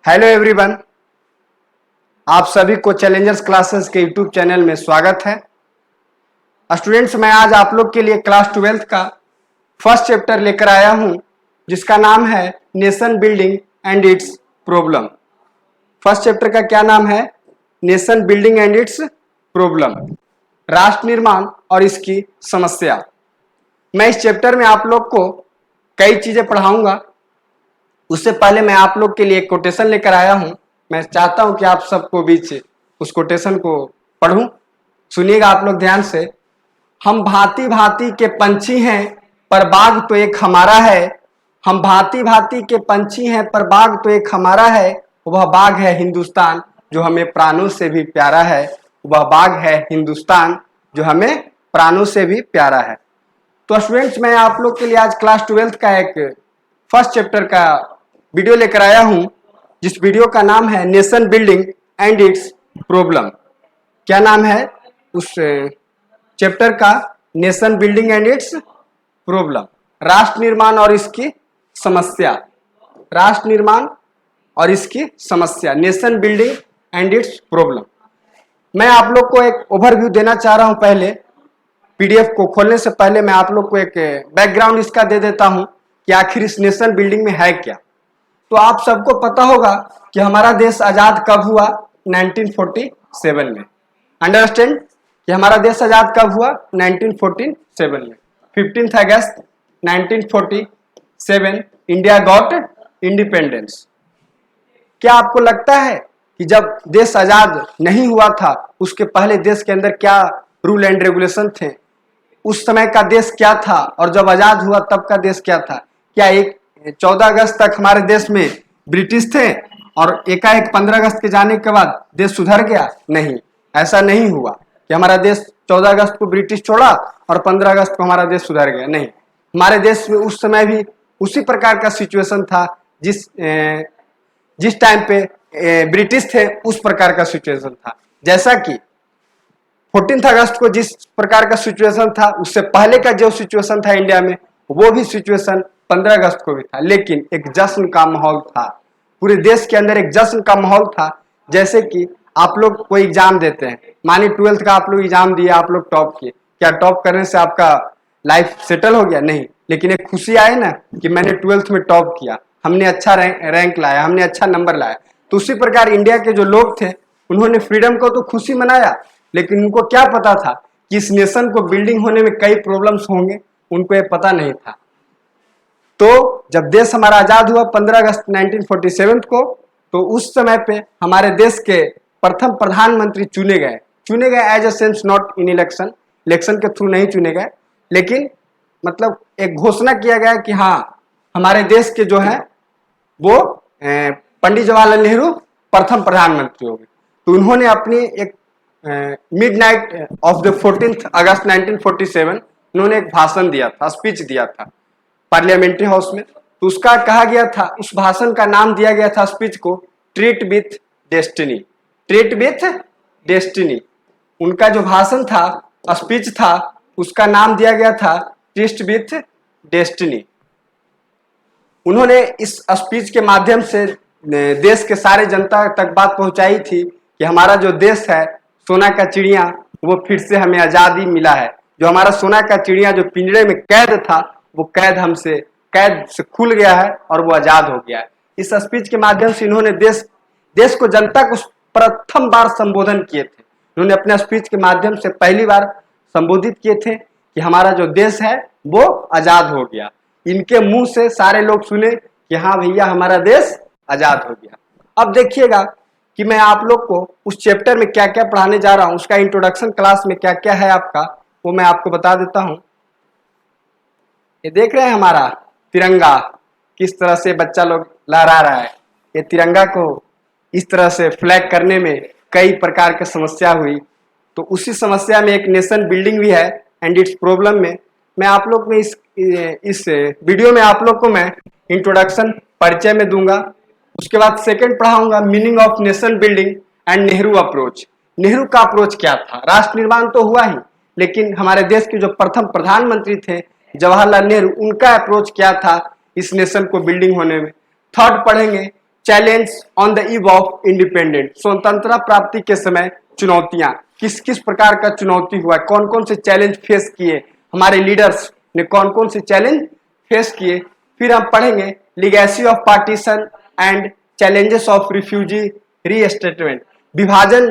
Hello everyone, आप सभी को चैलेंजर्स क्लासेस के यूट्यूब चैनल में स्वागत है। स्टूडेंट्स, मैं आज आप लोग के लिए क्लास 12th का फर्स्ट चैप्टर लेकर आया हूं, जिसका नाम है nation building and it's problem. First chapter का क्या नाम है? Nation building and it's problem, राष्ट्र निर्माण और इसकी समस्या। मैं इस चैप्टर में आप लोग को कई चीजें पढ़ाऊंगा। उससे पहले मैं आप लोग के लिए एक कोटेशन लेकर आया हूं। मैं चाहता हूं कि आप सबको बीच उस कोटेशन को पढ़ूं। सुनिएगा आप लोग ध्यान से। हम भांति भांति के पंछी हैं पर बाग तो एक हमारा है। हम भांति भांति के पंछी हैं पर बाग तो एक हमारा है। वह बाग है हिंदुस्तान जो हमें प्राणों से भी प्यारा है। वह बाग है हिंदुस्तान जो हमें प्राणों से भी प्यारा है। तो स्टूडेंट्स, मैं आप लोग के लिए आज क्लास 12th का एक फर्स्ट चैप्टर का वीडियो लेकर आया हूं, जिस वीडियो का नाम है nation building and it's problem. क्या नाम है उस चैप्टर का? Nation building and it's problem, राष्ट्र निर्माण और इसकी समस्या। राष्ट्र निर्माण और इसकी समस्या, nation building and it's problem. मैं आप लोग को एक ओवरव्यू देना चाह रहा हूं। पहले पीडीएफ को खोलने से पहले मैं आप लोग को एक बैकग्राउंड इसका दे देता हूं कि आखिर इस नेशन बिल्डिंग में है क्या। तो आप सबको पता होगा कि हमारा देश आजाद कब हुआ? 1947 में। अंडरस्टैंड कि हमारा देश आजाद कब हुआ? 1947 में। 15 अगस्त 1947 इंडिया गॉट इंडिपेंडेंस। क्या आपको लगता है कि जब देश आजाद नहीं हुआ था उसके पहले देश के अंदर क्या रूल एंड रेगुलेशन थे? उस समय का देश क्या था और जब आजाद हुआ तब का देश क्या था? क्या एक 14 अगस्त तक हमारे देश में ब्रिटिश थे और एकाएक 15 अगस्त के जाने के बाद देश सुधर गया? नहीं, ऐसा नहीं हुआ कि हमारा देश 14 अगस्त को ब्रिटिश छोड़ा और 15 अगस्त को हमारा देश सुधर गया। नहीं, हमारे देश में उस समय भी उसी प्रकार का सिचुएशन था जिस टाइम पे ब्रिटिश थे उस प्रकार का सिचुएशन था। जैसा कि 14 अगस्त को जिस प्रकार का सिचुएशन था, उससे पहले का जो सिचुएशन था इंडिया में, वो भी सिचुएशन 15 अगस्त को भी था। लेकिन एक जश्न का माहौल था, पूरे देश के अंदर एक जश्न का माहौल था। जैसे कि आप लोग कोई एग्जाम देते हैं, मानिए 12th का आप लोग एग्जाम दिए, आप लोग टॉप किए। क्या टॉप करने से आपका लाइफ सेटल हो गया? नहीं, लेकिन एक खुशी आए ना कि मैंने 12th में टॉप किया, हमने अच्छा रैंक लाया, हमने अच्छा नंबर लाया। तो उसी प्रकार इंडिया के जो लोग थे उन्होंने फ्रीडम को तो खुशी मनाया, लेकिन उनको क्या पता था कि इस नेशन को बिल्डिंग होने में कई प्रॉब्लम्स होंगे? उनको ये पता नहीं था। तो जब देश हमारा आजाद हुआ 15 अगस्त 1947 को, तो उस समय पे हमारे देश के प्रथम प्रधानमंत्री चुने गए as a sense, not in election. Election के थ्रू नहीं चुने गए, लेकिन मतलब एक घोषणा किया गया कि हाँ, हमारे देश के जो है वो पंडित जवाहरलाल नेहरू प्रथम प्रधानमंत्री हो गए। तो उन्होंने अपनी एक मिडनाइट ऑफ द 14 अगस्त 1947 उन्होंने एक भाषण दिया था, स्पीच दिया था पार्लियामेंट्री हाउस में। तो उसका कहा गया था, उस भाषण का नाम दिया गया था स्पीच को, treat with destiny. Treat with destiny. उनका जो भाषण था, स्पीच था, उसका नाम दिया गया था ट्रीट विथ डेस्टिनी। उन्होंने इस स्पीच के माध्यम से देश के सारे जनता तक बात पहुंचाई थी कि हमारा जो देश है सोना का चिड़िया, वो फिर से हमें आजादी मिला है। जो हमारा सोना का चिड़िया जो पिंजरे में कैद था, वो कैद से खुल गया है और वो आजाद हो गया है। इस स्पीच के माध्यम से इन्होंने देश को, जनता को प्रथम बार संबोधन किए थे। इन्होंने अपने स्पीच के माध्यम से पहली बार संबोधित किए थे कि हमारा जो देश है वो आजाद हो गया। इनके मुंह से सारे लोग सुने कि हाँ भैया, हमारा देश आजाद हो गया। अब देखिएगा कि मैं आप लोग को उस चैप्टर में क्या क्या पढ़ाने जा रहा हूं, उसका इंट्रोडक्शन क्लास में क्या क्या है आपका, वो मैं आपको बता देता हूं। ये देख रहे हैं हमारा तिरंगा, किस तरह से बच्चा लोग लहरा रहा है। ये तिरंगा को इस तरह से फ्लैग करने में कई प्रकार की समस्या हुई। तो उसी समस्या में एक नेशन बिल्डिंग भी है एंड इट्स प्रॉब्लम में मैं आप लोग में इस वीडियो में आप लोग को मैं इंट्रोडक्शन परिचय में दूंगा। उसके बाद सेकंड पढ़ाऊंगा meaning of nation building and Nehru approach. Nehru का अप्रोच क्या था? राष्ट्र निर्माण तो हुआ ही, लेकिन हमारे देश के जो प्रथम प्रधानमंत्री थे जवाहरलाल नेहरू, उनका अप्रोच क्या था इस नेशन को बिल्डिंग होने में। थर्ड पढ़ेंगे challenge on the eve of independent, स्वतंत्रता प्राप्ति के समय चुनौतियां, किस किस प्रकार का चुनौती हुआ, कौन कौन से चैलेंज फेस किए हमारे लीडर्स ने, कौन कौन से चैलेंज फेस किए। फिर हम पढ़ेंगे legacy of partition and challenges of refugee reinstatement, विभाजन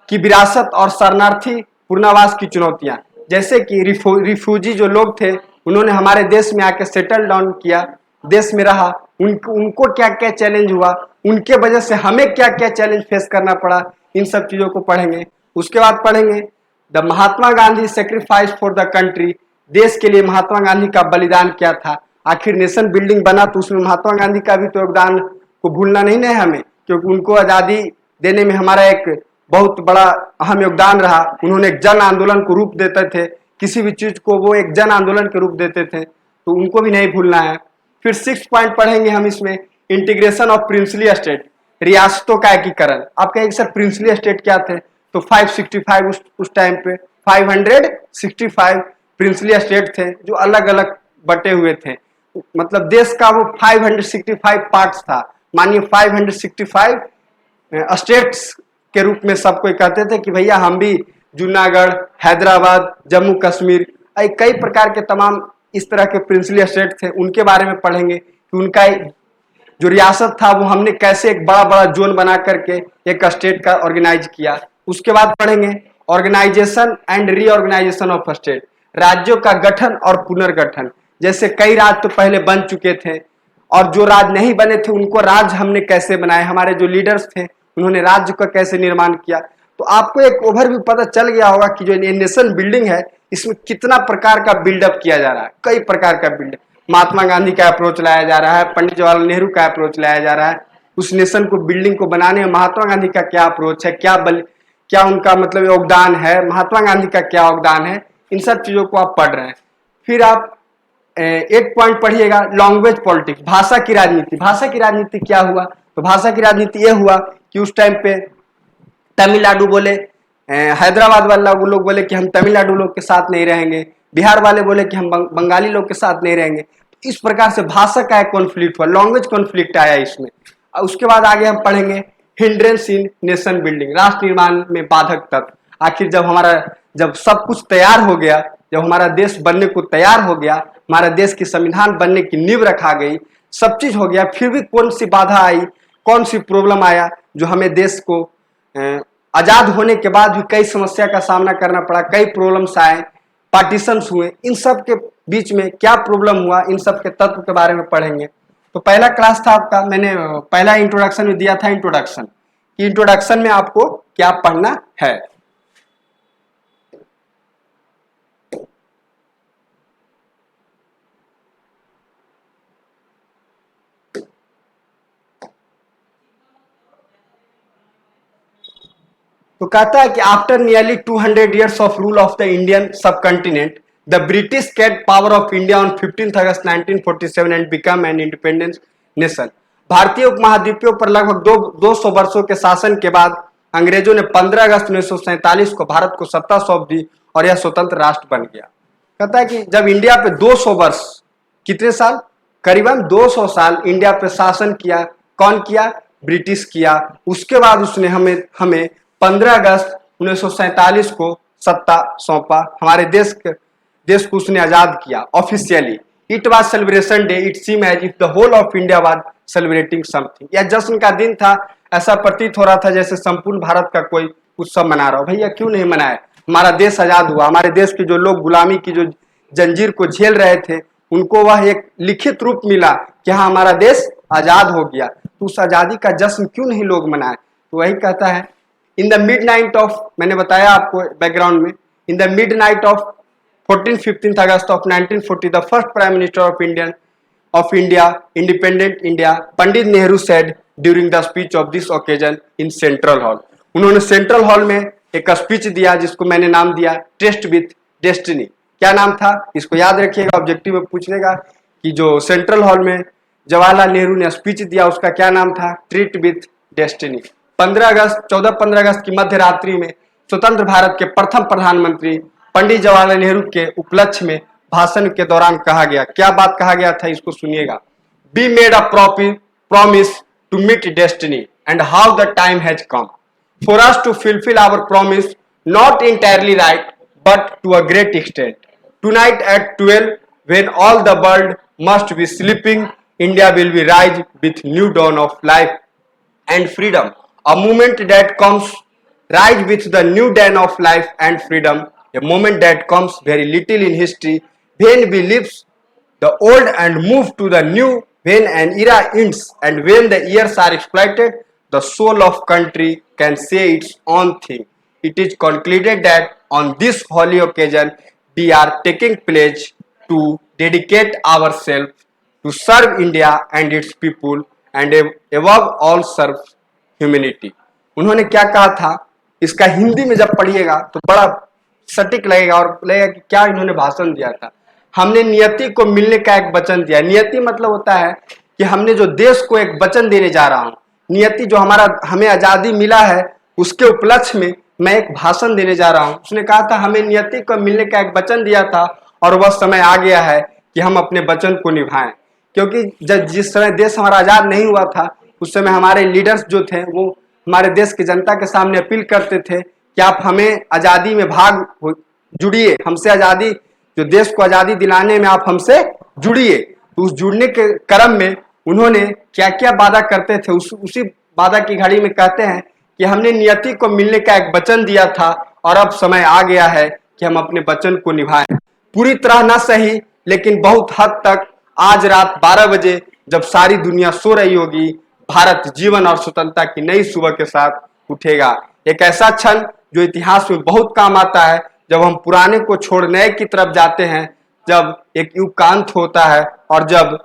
की विरासत और शरणार्थी पुनर्वास की चुनौतियां, जैसे कि रिफ्यूजी जो लोग थे उन्होंने हमारे देश में आके सेटल डाउन किया, देश में रहा, उनको क्या क्या चैलेंज हुआ, उनके वजह से हमें क्या क्या चैलेंज फेस करना पड़ा, इन सब चीजों को पढ़ेंगे। उसके बाद पढ़ेंगे the Mahatma Gandhi sacrifice for the country, देश के लिए महात्मा गांधी का बलिदान क्या था, आखिर नेशन बिल्डिंग बना तो उसमें महात्मा गांधी का भी तो योगदान को भूलना नहीं है हमें, क्योंकि उनको आजादी देने में हमारा एक बहुत बड़ा अहम योगदान रहा। उन्होंने एक जन आंदोलन को रूप देते थे, किसी भी चीज को वो एक जन आंदोलन के रूप देते थे, तो उनको भी नहीं भूलना है। फिर 6 पॉइंट पढ़ेंगे हम इसमें, इंटीग्रेशन ऑफ प्रिंसली स्टेट, रियासतों का एकीकरण। आप कहेंगे सर प्रिंसली स्टेट क्या थे, तो 565 उस टाइम पे 565 प्रिंसली स्टेट थे जो अलग अलग बटे हुए थे, मतलब देश का वो 565 पार्ट्स था। मानिए 565 स्टेट्स के रूप में सबको कहते थे कि भैया हम भी जूनागढ़, हैदराबाद, जम्मू कश्मीर, कई प्रकार के तमाम इस तरह के प्रिंसली स्टेट थे, उनके बारे में पढ़ेंगे कि उनका जो रियासत था वो हमने कैसे एक बड़ा बड़ा जोन बना करके एक स्टेट का ऑर्गेनाइज किया। उसके बाद पढ़ेंगे organisation and reorganisation of state, राज्यों का गठन और पुनर्गठन, जैसे कई राज्य तो पहले बन चुके थे और जो राज्य नहीं बने थे उनको राज्य हमने कैसे बनाए, हमारे जो लीडर्स थे उन्होंने राज्य का कैसे निर्माण किया। तो आपको एक ओवरव्यू पता चल गया होगा कि जो नेशन बिल्डिंग है इसमें कितना प्रकार का बिल्डअप किया जा रहा है, कई प्रकार का बिल्डअप। महात्मा गांधी का अप्रोच लाया जा रहा है, पंडित जवाहरलाल नेहरू का अप्रोच लाया जा रहा है, उस नेशन को बिल्डिंग को बनाने में महात्मा गांधी का क्या अप्रोच है, क्या उनका मतलब योगदान है, महात्मा गांधी का क्या योगदान है, इन सब चीजों को आप पढ़ रहे हैं। फिर आप एक पॉइंट पढ़िएगा लैंग्वेज पॉलिटिक्स, भाषा की राजनीति। भाषा की राजनीति क्या हुआ, तो भाषा की राजनीति ये हुआ कि उस टाइम पे तमिलनाडु बोले, हैदराबाद वाला वो लोग बोले कि हम तमिलनाडु लोग के साथ नहीं रहेंगे, बिहार वाले बोले कि हम बंगाली लोग के साथ नहीं रहेंगे। इस प्रकार से भाषा का एक कॉन्फ्लिक्ट हुआ, लैंग्वेज कॉन्फ्लिक्ट आया इसमें। उसके बाद आगे हम पढ़ेंगे हिंड्रेंस इन नेशन बिल्डिंग, राष्ट्र निर्माण में बाधक तत्व। आखिर जब सब कुछ तैयार हो गया, जब हमारा देश बनने को तैयार हो गया, हमारा देश की संविधान बनने की नींव रखा गई, सब चीज हो गया, फिर भी कौन सी बाधा आई, कौन सी प्रॉब्लम आया जो हमें देश को आजाद होने के बाद भी कई समस्या का सामना करना पड़ा, कई प्रॉब्लम्स आए, पार्टीशंस हुए, इन सब के बीच में क्या प्रॉब्लम हुआ, इन सब के तत्व के बारे में पढ़ेंगे। तो पहला क्लास था आपका, मैंने पहला इंट्रोडक्शन में दिया था इंट्रोडक्शन में आपको क्या पढ़ना है। तो कहता है कि after nearly 200 years of rule of the Indian subcontinent, the British get power of India on 15 August 1947 and become an independence nation. भारतीय उपमहाद्वीपों पर लगभग 200 वर्षों के शासन के बाद अंग्रेजों ने 15 अगस्त 1947 को भारत को सत्ता सौंप दी और यह स्वतंत्र राष्ट्र बन गया। कहता है कि जब इंडिया पे 200 वर्ष, कितने साल, करीबन 200 साल इंडिया पे शासन किया, कौन किया, ब्रिटिश किया। उसके बाद उसने हमें 15 अगस्त 1947 को सत्ता सौंपा, हमारे देश को उसने आजाद किया officially. It was celebration day, it seem as if the whole of India was celebrating something. यह जश्न का दिन था, ऐसा प्रतीत हो रहा था जैसे संपूर्ण भारत का कोई उत्सव मना रहा हो। भैया क्यों नहीं मनाए, हमारा देश आजाद हुआ, हमारे देश के जो लोग गुलामी की जो जंजीर को झेल रहे थे उनको वह एक लिखित रूप मिला कि हाँ हमारा देश आजाद हो गया, तो उस आजादी का जश्न क्यों नहीं लोग मनाए। तो वही कहता है in the mid night of, मैंने बताया आपको बैकग्राउंड में, in the mid night of 15 August of 1940 the first prime minister of India independent India Pandit Nehru said during the speech of this occasion in central hall. उन्होंने central hall में एक speech दिया जिसको मैंने नाम दिया टेस्ट विथ डेस्टिनी। क्या नाम था, इसको याद रखिएगा, ऑब्जेक्टिव में पूछ लेगा कि जो सेंट्रल हॉल में जवाहरलाल नेहरू ने स्पीच दिया उसका क्या नाम था, ट्रीट विथ डेस्टिनी। 14-15 अगस्त की मध्य रात्रि में स्वतंत्र भारत के प्रथम प्रधानमंत्री पंडित जवाहरलाल नेहरू के उपलक्ष्य में भाषण के दौरान कहा गया, क्या बात कहा गया था, इसको सुनिएगा। Be made a promise to meet destiny and how the time has come for us to fulfill our promise, not entirely right, but to a great extent. Tonight at 12, when all the world must be sleeping, India will be rise with new dawn of life and freedom. A moment that comes rise with the new dawn of life and freedom. A moment that comes very little in history when we leave the old and move to the new, when an era ends and when the years are exploited, the soul of country can say its own thing. It is concluded that on this holy occasion we are taking pledge to dedicate ourselves to serve India and its people and above all serve humanity. उन्होंने क्या कहा था, इसका हिंदी में जब पढ़िएगा तो बड़ा सटीक लगेगा और लगेगा कि क्या इन्होंने भाषण दिया था। हमने नियति को मिलने का एक वचन दिया। नियति मतलब होता है कि हमने जो देश को एक वचन देने जा रहा हूं। नियति जो हमें आजादी मिला है उसके उपलक्ष्य में मैं एक भाषण देने जा रहा हूं। उसने कहा था हमें नियति को मिलने का एक वचन दिया था और वह समय आ गया है कि हम अपने वचन को निभाएं, क्योंकि जिस समय देश हमारा आजाद नहीं हुआ था उस समय हमारे लीडर्स जो थे वो हमारे देश की जनता के सामने अपील करते थे कि आप हमें आजादी में भाग जुड़िए, हमसे आजादी, जो देश को आजादी दिलाने में आप हमसे जुड़िए। तो उस जुड़ने के क्रम में उन्होंने क्या क्या वादा करते थे, उसी वादा की घड़ी में कहते हैं कि हमने नियति को मिलने का एक वचन दिया था और अब समय आ गया है कि हम अपने वचन को निभाएं। पूरी तरह न सही लेकिन बहुत हद तक आज रात 12 बजे जब सारी दुनिया सो रही होगी, भारत जीवन और स्वतंत्रता की नई सुबह के साथ उठेगा। एक ऐसा क्षण जो इतिहास में बहुत काम आता है, जब हम पुराने को छोड़ नए की तरफ जाते हैं, जब एक युग का अंत होता है और जब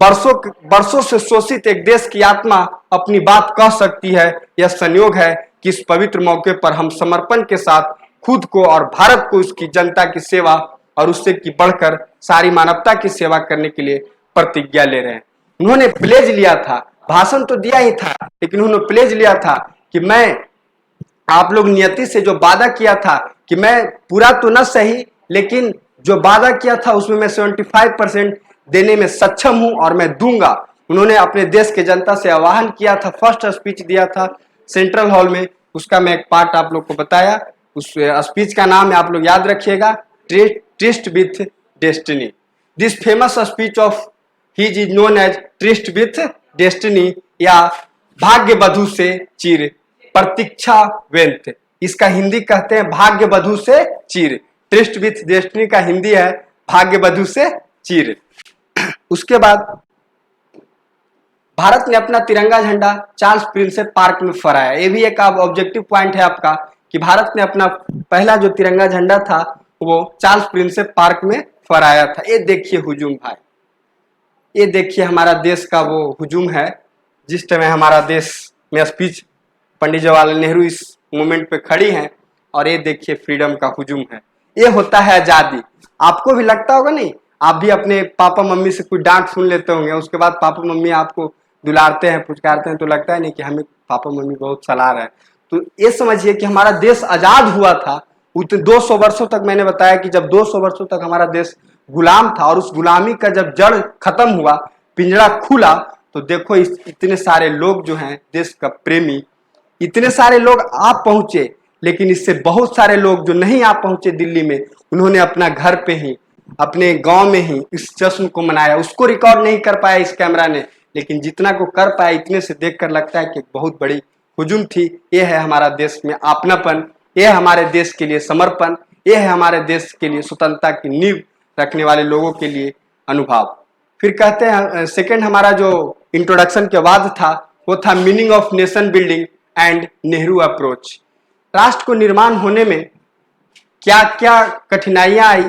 वर्षों से शोषित एक देश की आत्मा अपनी बात कह सकती है। यह संयोग है कि इस पवित्र मौके पर हम समर्पण के साथ खुद को और भारत को उसकी जनता की सेवा और उससे की बढ़कर सारी मानवता की सेवा करने के लिए प्रतिज्ञा ले रहे हैं। उन्होंने प्लेज लिया था, भाषण तो दिया ही था लेकिन उन्होंने प्लेज लिया था कि मैं आप लोग नियति से जो वादा किया था कि मैं पूरा तो न सही लेकिन जो वादा किया था उसमें मैं 75% देने में सक्षम हूं और मैं दूंगा। उन्होंने अपने देश के जनता से आह्वान किया था, फर्स्ट स्पीच दिया था सेंट्रल हॉल में, उसका मैं एक पार्ट आप लोग को बताया। उस स्पीच का नाम है, आप लोग याद रखिएगा, tryst with destiny. This famous speech of his is known as tryst with destiny या भाग्य बधू से चीर प्रतीक्षा वेंत। इसका हिंदी कहते हैं भाग्य बधू से चीर। ट्रिस्ट विथ डेस्टिनी का हिंदी है भाग्य बधू से चीर। उसके बाद भारत ने अपना तिरंगा झंडा चार्ल्स प्रिंसेप पार्क में फहराया। ये भी एक ऑब्जेक्टिव पॉइंट है आपका कि भारत ने अपना पहला जो तिरंगा झंडा था वो चार्ल्स प्रिंसेप पार्क में फहराया था। ये देखिए हुजूम भाई, ये देखिए हमारा देश का वो हुजूम है जिस समय हमारा देश में स्पीच पंडित जवाहरलाल नेहरू इस मोमेंट पे खड़ी हैं और ये देखिए फ्रीडम का हुजूम है। ये होता है आजादी। आपको भी लगता होगा नहीं, आप भी अपने पापा मम्मी से कुछ डांट सुन लेते होंगे, उसके बाद पापा मम्मी आपको दुलारते हैं पुचकारते हैं तो लगता है नहीं कि हमें पापा मम्मी बहुत सलाह रहे हैं। तो ये समझिए कि हमारा देश आजाद हुआ था उतने 200 वर्षों तक, मैंने बताया कि जब 200 वर्षों तक हमारा देश गुलाम था और उस गुलामी का जब जड़ खत्म हुआ, पिंजरा खुला, तो देखो इतने सारे लोग जो हैं देश का प्रेमी, इतने सारे लोग आप पहुंचे, लेकिन इससे बहुत सारे लोग जो नहीं आ पहुंचे दिल्ली में, उन्होंने अपना घर पे ही अपने गांव में ही इस जश्न को मनाया। उसको रिकॉर्ड नहीं कर पाया इस कैमरा ने, लेकिन जितना को कर पाया इतने से देखकर लगता है कि बहुत बड़ी हुजूम थी। ये है हमारा देश में अपनापन, ये है हमारे देश के लिए समर्पण, ये है हमारे देश के लिए स्वतंत्रता की नींव रखने वाले लोगों के लिए अनुभव। फिर कहते हैं सेकंड हमारा जो इंट्रोडक्शन के बाद था वो था meaning of nation building and Nehru approach. राष्ट्र को निर्माण होने में क्या क्या कठिनाइयां आई,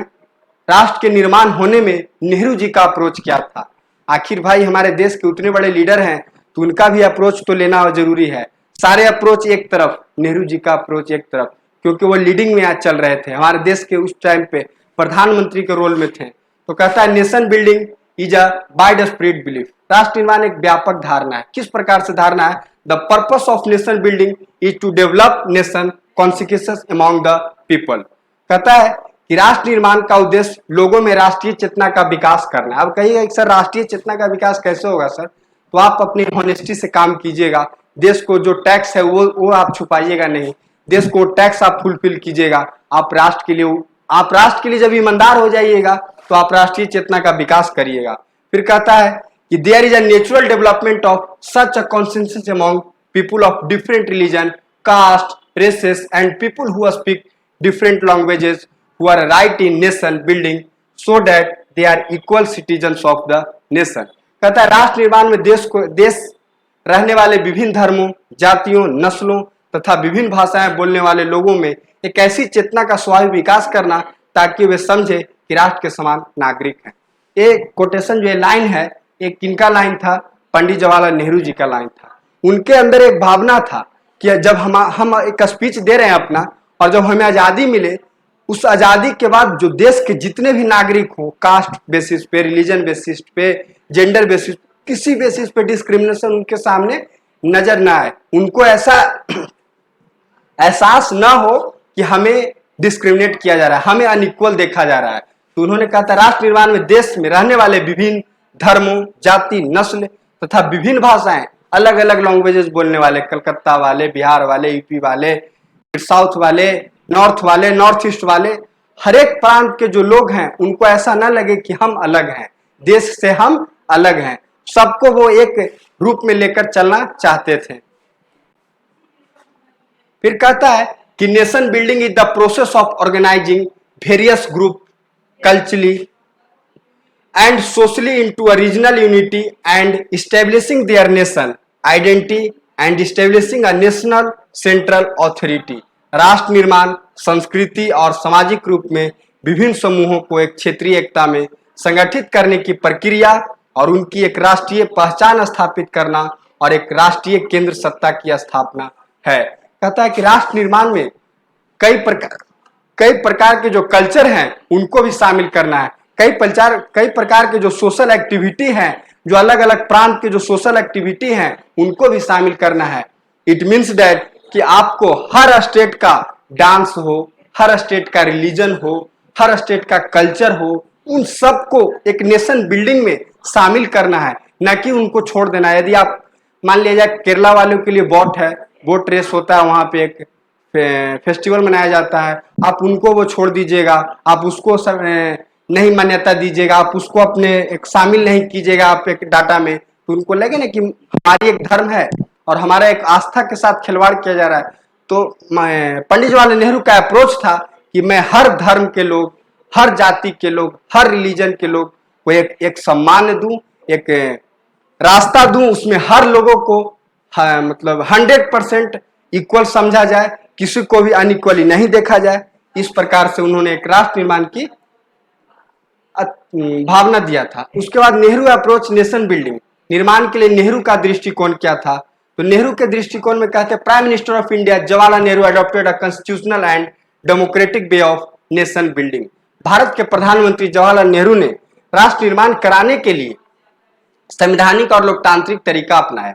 राष्ट्र के निर्माण होने में नेहरू जी का अप्रोच क्या था। आखिर भाई हमारे देश के उतने बड़े लीडर हैं तो उनका भी अप्रोच तो लेना जरूरी है। सारे अप्रोच एक तरफ, नेहरू जी का अप्रोच एक तरफ, क्योंकि वो लीडिंग में आज चल रहे थे, हमारे देश के उस टाइम पे प्रधानमंत्री के रोल में थे। तो कहता है nation building is a wide spread belief. राष्ट्र निर्माण एक व्यापक धारणा है। किस प्रकार से धारणा है? The purpose of nation building is to develop nation consequences among the people. कहता है कि राष्ट्र निर्माण का उद्देश्य लोगों में राष्ट्रीय चेतना का विकास करना है। अब कहिएगा सर राष्ट्रीय चेतना का विकास कैसे होगा सर? तो आप अपनी ऑनेस्टी से काम कीजिएगा। देश को जो टैक्स है वो आप छुपाइएगा नहीं, देश को टैक्स आप फुलफिल कीजिएगा। आप राष्ट्र के लिए जब ईमानदार हो जाइएगा तो आप राष्ट्रीय चेतना का विकास करिएगा। फिर कहता है कि there is a natural development of such a consensus among people of different religion, caste, races and people who speak different languages who are right in nation building so that they are equal citizens of the nation। कहता है राष्ट्र निर्माण में देश रहने वाले विभिन्न धर्मों, जातियों, नस्लों तथा विभिन्न भाषाएं बोलने वाले लोगों में एक ऐसी चेतना का स्वाभाविक विकास करना ताकि वे समझे कि राष्ट्र के समान नागरिक हैं। ये कोटेशन जो लाइन है, एक किनका लाइन था? पंडित जवाहरलाल नेहरू जी का लाइन था। उनके अंदर एक भावना था कि जब हम एक स्पीच दे रहे हैं अपना, और जब हमें आजादी मिले, उस आजादी के बाद जो देश के जितने भी नागरिक हो, कास्ट बेसिस पे, रिलीजन बेसिस पे, जेंडर बेसिस, किसी बेसिस पे डिस्क्रिमिनेशन उनके सामने नजर ना आए, उनको ऐसा एहसास ना हो कि हमें डिस्क्रिमिनेट किया जा रहा है, हमें अनइक्वल देखा जा रहा है। तो उन्होंने कहा था राष्ट्र निर्माण में देश में रहने वाले विभिन्न धर्मों, जाति, नस्ल तथा विभिन्न भाषाएं, अलग अलग लैंग्वेजेस बोलने वाले, कलकत्ता वाले, बिहार वाले, यूपी वाले, साउथ वाले, नॉर्थ ईस्ट वाले, हर एक प्रांत के जो लोग हैं उनको ऐसा ना लगे कि हम अलग हैं, देश से हम अलग हैं, सबको वो एक रूप में लेकर चलना चाहते थे। फिर कहता है कि nation building is the process of organizing various group culturally and socially into a regional unity and establishing their nation identity and establishing a national central authority. राष्ट्र निर्माण संस्कृति और सामाजिक रूप में विभिन्न समूहों को एक क्षेत्रीय एकता में संगठित करने की प्रक्रिया और उनकी एक राष्ट्रीय पहचान स्थापित करना और एक राष्ट्रीय केंद्र सत्ता की स्थापना है। कहता है कि राष्ट्र निर्माण में कई प्रकार के जो कल्चर हैं उनको भी शामिल करना है, कई प्रकार के जो सोशल एक्टिविटी हैं, जो अलग अलग प्रांत के जो सोशल एक्टिविटी हैं उनको भी शामिल करना है। इट मीन्स दैट कि आपको हर स्टेट का डांस हो, हर स्टेट का रिलीजन हो, हर स्टेट का कल्चर हो, उन सबको एक नेशन बिल्डिंग में शामिल करना है, न कि उनको छोड़ देना है। यदि आप मान लीजिए केरला वालों के लिए बोट रेस होता है, वहां पे एक फेस्टिवल मनाया जाता है, आप उनको वो छोड़ दीजिएगा, आप उसको नहीं मान्यता दीजिएगा, आप उसको अपने एक शामिल नहीं कीजिएगा आप एक डाटा में, तो उनको लगे ना कि हमारी एक धर्म है और हमारा एक आस्था के साथ खिलवाड़ किया जा रहा है। तो पंडित जवाहरलाल नेहरू का अप्रोच था कि मैं हर धर्म के लोग, हर जाति के लोग, हर रिलीजन के लोग को एक सम्मान दूं, एक रास्ता दूं, उसमें हर लोगों को मतलब 100% इक्वल समझा जाए, किसी को भी अनइक्वली नहीं देखा जाए। इस प्रकार से उन्होंने एक राष्ट्र निर्माण की भावना दिया था। उसके बाद नेहरू अप्रोच नेशन बिल्डिंग, निर्माण के लिए नेहरू का दृष्टिकोण क्या था? तो नेहरू के दृष्टिकोण में कहते हैं prime minister of India Jawaharlal Nehru adopted a constitutional and democratic way of nation building. Bharat के प्रधानमंत्री जवाहरलाल नेहरू ने राष्ट्र निर्माण कराने के लिए संवैधानिक और लोकतांत्रिक तरीका अपनाया।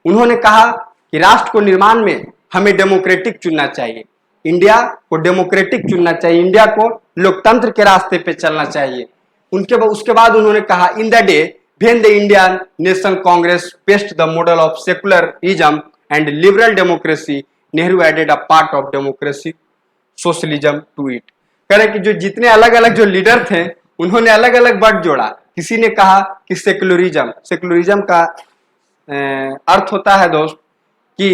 उन्होंने कहा कि राष्ट्र को निर्माण में हमें डेमोक्रेटिक चुनना चाहिए, इंडिया को डेमोक्रेटिक चुनना चाहिए, इंडिया को लोकतंत्र के रास्ते पे चलना चाहिए। उसके बाद उन्होंने कहा in the day when the Indian National Congress passed the model of secularism and liberal democracy, Nehru added a part of democracy socialism to it। कह रहे कि जो जितने अलग अलग जो लीडर थे उन्होंने अलग अलग वर्ड जोड़ा। किसी ने कहा कि सेकुलरिज्म का अर्थ होता है दोस्त कि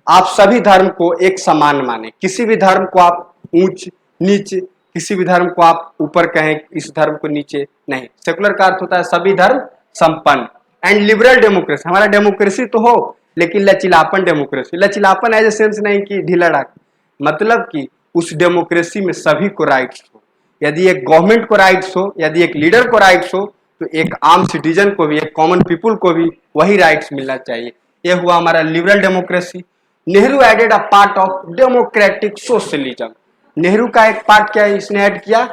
आप सभी धर्म को एक समान माने, किसी भी धर्म को आप ऊंच नीच, किसी भी धर्म को आप ऊपर कहें, इस धर्म को नीचे नहीं। सेकुलर का अर्थ होता है सभी धर्म संपन्न। एंड लिबरल डेमोक्रेसी, हमारा डेमोक्रेसी तो हो लेकिन लचीलापन डेमोक्रेसी, लचीलापन एज ए सेंस नहीं कि ढीला डाक, मतलब कि उस डेमोक्रेसी में सभी को राइट्स हो। यदि एक गवर्नमेंट को राइट्स हो, यदि एक लीडर को राइट्स हो, तो एक आम सिटीजन को भी, एक कॉमन पीपुल को भी वही राइट्स मिलना चाहिए। यह हुआ हमारा liberal democracy. Nehru added a part of democratic socialism. Nehru का एक पार्ट क्या है इसने ऐड किया?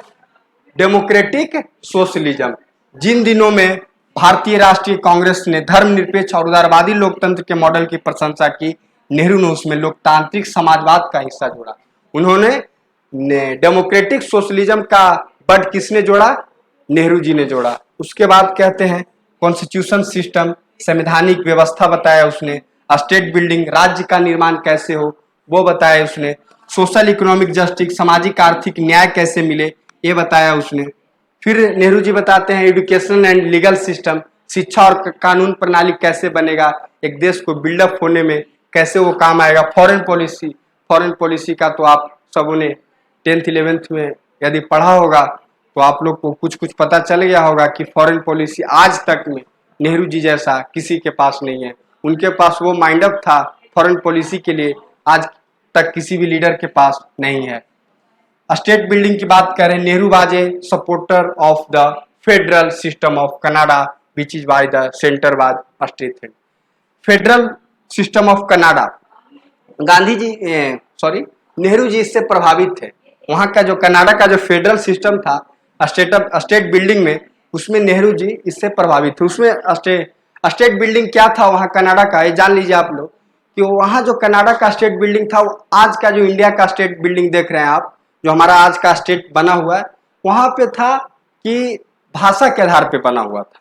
Democratic socialism. जिन दिनों में भारतीय राष्ट्रीय कांग्रेस ने धर्मनिरपेक्ष और उदारवादी लोकतंत्र के मॉडल की प्रशंसा की, नेहरू ने उसमें लोकतांत्रिक समाजवाद का हिस्सा जोड़ा। उन्होंने डेमोक्रेटिक सोशलिज्म का वर्ड किसने जोड़ा? नेहरू जी ने जोड़ा। उसके बाद कहते हैं कॉन्स्टिट्यूशन सिस्टम, संवैधानिक व्यवस्था बताया उसने, स्टेट बिल्डिंग, राज्य का निर्माण कैसे हो वो बताया उसने, सोशल इकोनॉमिक जस्टिस, सामाजिक आर्थिक न्याय कैसे मिले ये बताया उसने। फिर नेहरू जी बताते हैं एजुकेशन एंड लीगल सिस्टम, शिक्षा और कानून प्रणाली कैसे बनेगा, एक देश को बिल्डअप होने में कैसे वो काम आएगा। फॉरेन पॉलिसी का तो आप सबों ने 10th 11th में यदि पढ़ा होगा तो आप लोग को कुछ कुछ पता चल गया होगा कि फॉरेन पॉलिसी आज तक में नेहरू जी जैसा किसी के पास नहीं है। उनके पास वो माइंड अप था फॉरेन पॉलिसी के लिए, आज तक किसी भी लीडर के पास नहीं है। स्टेट बिल्डिंग की बात करें, Nehru was a supporter of the federal system of Canada which is by the centre was strengthened. Federal system of Canada, Gandhi ji Nehru ji इससे प्रभावित थे। वहां का जो कनाडा का जो फेडरल सिस्टम था स्टेट बिल्डिंग में, उसमें नेहरू जी इससे प्रभावित थे। उसमें स्टेट बिल्डिंग क्या था वहां कनाडा का, ये जान लीजिए आप लोग कि वहां जो कनाडा का स्टेट बिल्डिंग था, आज का जो इंडिया का स्टेट बिल्डिंग देख रहे हैं आप, जो हमारा आज का स्टेट बना हुआ है, वहां पे था कि भाषा के आधार पे बना हुआ था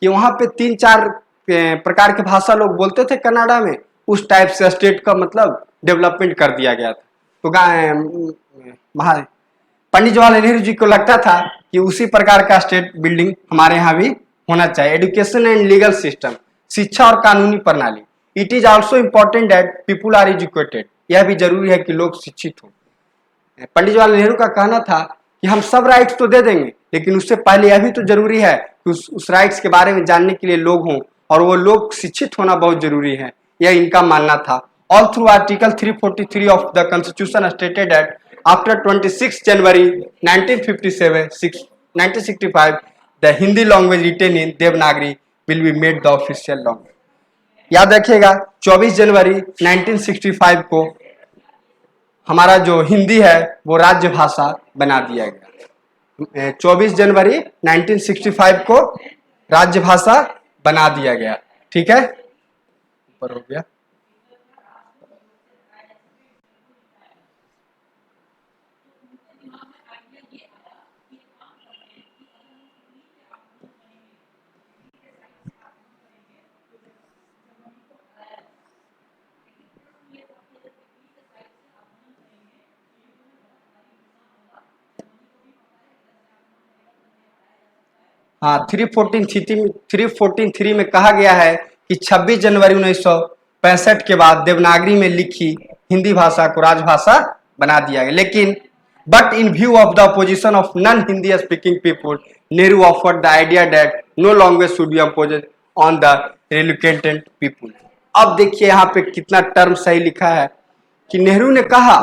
कि वहां पे 3-4 प्रकार के भाषा लोग बोलते थे कनाडा में। उस टाइप से स्टेट का मतलब डेवलपमेंट कर दिया गया था। तो पंडित जवाहरलाल नेहरू जी को लगता था कि उसी प्रकार का स्टेट बिल्डिंग हमारे यहाँ भी होना चाहिए। एजुकेशन एंड लीगल सिस्टम, शिक्षा और कानूनी प्रणाली, it is also important that people are educated, यह भी जरूरी है कि लोग शिक्षित हों। पंडित जवाहरलाल नेहरू का कहना था कि हम सब राइट्स तो दे देंगे, लेकिन उससे पहले यह भी तो जरूरी है कि उस राइट्स के बारे में जानने के लिए लोग हों, और वो लोग शिक्षित होना बहुत जरूरी है, यह इनका मानना था। All through article 343 of the constitution stated that after 26 January 1965 the Hindi language written in Devanagari will be made the official language. याद रखिएगा 24 जनवरी 1965 को हमारा जो हिंदी है वो राज्य भाषा बना दिया गया। 24 जनवरी 1965 को राज्य भाषा बना दिया गया। ठीक है, ऊपर हो गया। हाँ, 314(3) में कहा गया है कि 26 जनवरी 1965 के बाद देवनागरी में लिखी हिंदी भाषा को राजभाषा बना दिया गया। लेकिन but in view of the opposition of non Hindi speaking people, Nehru offered the idea that no language should be imposed on the relocated people. अब देखिए यहाँ पे कितना टर्म सही लिखा है कि नेहरू ने कहा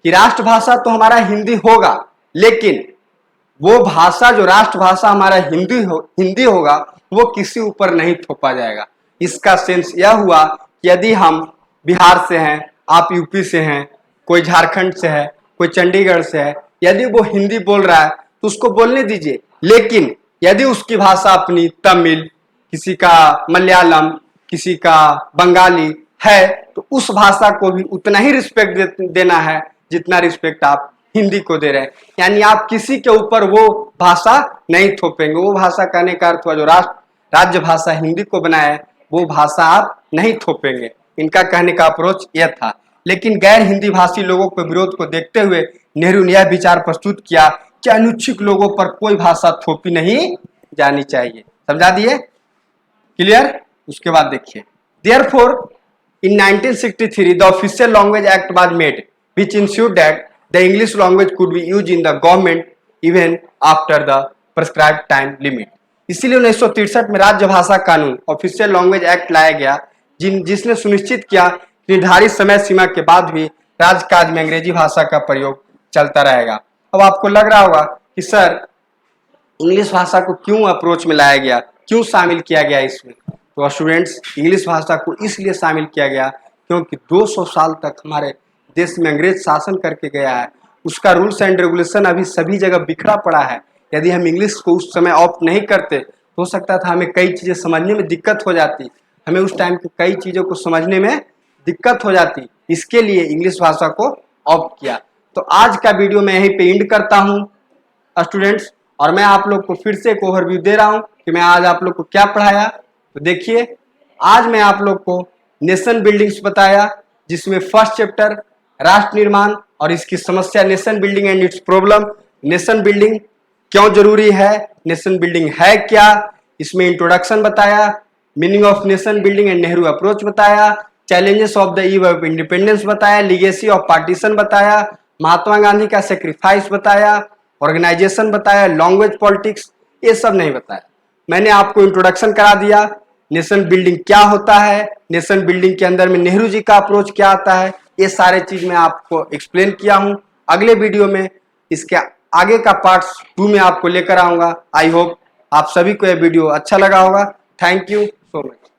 कि राष्ट्रभाषा तो हमारा हिंदी होगा, लेकिन वो भाषा जो राष्ट्रभाषा हमारा हिंदी होगा वो किसी ऊपर नहीं थोपा जाएगा। इसका सेंस यह हुआ कि यदि हम बिहार से हैं, आप यूपी से हैं, कोई झारखंड से है, कोई चंडीगढ़ से है, यदि वो हिंदी बोल रहा है तो उसको बोलने दीजिए, लेकिन यदि उसकी भाषा अपनी तमिल, किसी का मलयालम, किसी का बंगाली है, तो उस भाषा को भी उतना ही रिस्पेक्ट देना है जितना रिस्पेक्ट आप हिंदी को दे रहे हैं। यानी आप किसी के ऊपर वो भाषा नहीं थोपेंगे। वो भाषा कहने का अर्थ हुआ जो राज्य भाषा हिंदी को बनाया है वो भाषा आप नहीं थोपेंगे। इनका कहने का अप्रोच यह था। लेकिन गैर हिंदी भाषी लोगों के विरोध को देखते हुए नेहरू ने यह विचार प्रस्तुत किया कि अनुच्छिक लोगों पर कोई भाषा थोपी नहीं जानी चाहिए। समझा दिए? क्लियर? उसके बाद देखिए, therefore in 1963 the official language act was made which ensured that the English language could be used in the government even after the prescribed time limit। इसीलिए 1963 में राज्य भाषा कानून ऑफिशियल लैंग्वेज एक्ट लाया गया जिसने सुनिश्चित किया निर्धारित समय सीमा के बाद भी राजकाज में अंग्रेजी भाषा का प्रयोग चलता रहेगा। अब आपको लग रहा होगा कि सर इंग्लिश भाषा को क्यों अप्रोच में लाया गया, क्यों शामिल किया गया इसमें? तो स्टूडेंट्स, इंग्लिश भाषा को इसलिए शामिल किया गया क्योंकि 200 साल तक हमारे देश में अंग्रेज शासन करके गया है। उसका रूल्स एंड रेगुलेशन अभी सभी जगह बिखरा पड़ा है। यदि हम इंग्लिश को उस समय ऑप्ट नहीं करते तो हो सकता था हमें कई चीज़ें समझने में दिक्कत हो जाती, हमें उस टाइम की कई चीज़ों को समझने में दिक्कत हो जाती। इसके लिए इंग्लिश भाषा को ऑप्ट किया। तो आज का वीडियो मैं यहीं पे एंड करता हूँ स्टूडेंट्स, और मैं आप लोग को फिर से एक ओवरव्यू दे रहा हूँ कि मैं आज आप लोग को क्या पढ़ाया। तो देखिए, आज मैं आप लोग को नेशन बिल्डिंग्स बताया, जिसमें फर्स्ट चैप्टर राष्ट्र निर्माण और इसकी समस्या, nation building and it's problem, nation building क्यों जरूरी है, नेशन बिल्डिंग है क्या, इसमें इंट्रोडक्शन बताया, meaning of nation building and Nehru approach बताया, challenges of the eve of independence बताया, लीगेसी ऑफ पार्टीशन बताया, महात्मा गांधी का सेक्रीफाइस बताया, ऑर्गेनाइजेशन बताया, लैंग्वेज पॉलिटिक्स, ये सब नहीं बताया। मैंने आपको इंट्रोडक्शन करा दिया, नेशन बिल्डिंग क्या होता है, नेशन बिल्डिंग के अंदर में नेहरू जी का अप्रोच क्या आता है, ये सारे चीज मैं आपको एक्सप्लेन किया हूं। अगले वीडियो में इसके आगे का पार्ट 2 में आपको लेकर आऊंगा। आई होप आप सभी को यह वीडियो अच्छा लगा होगा। Thank you so much.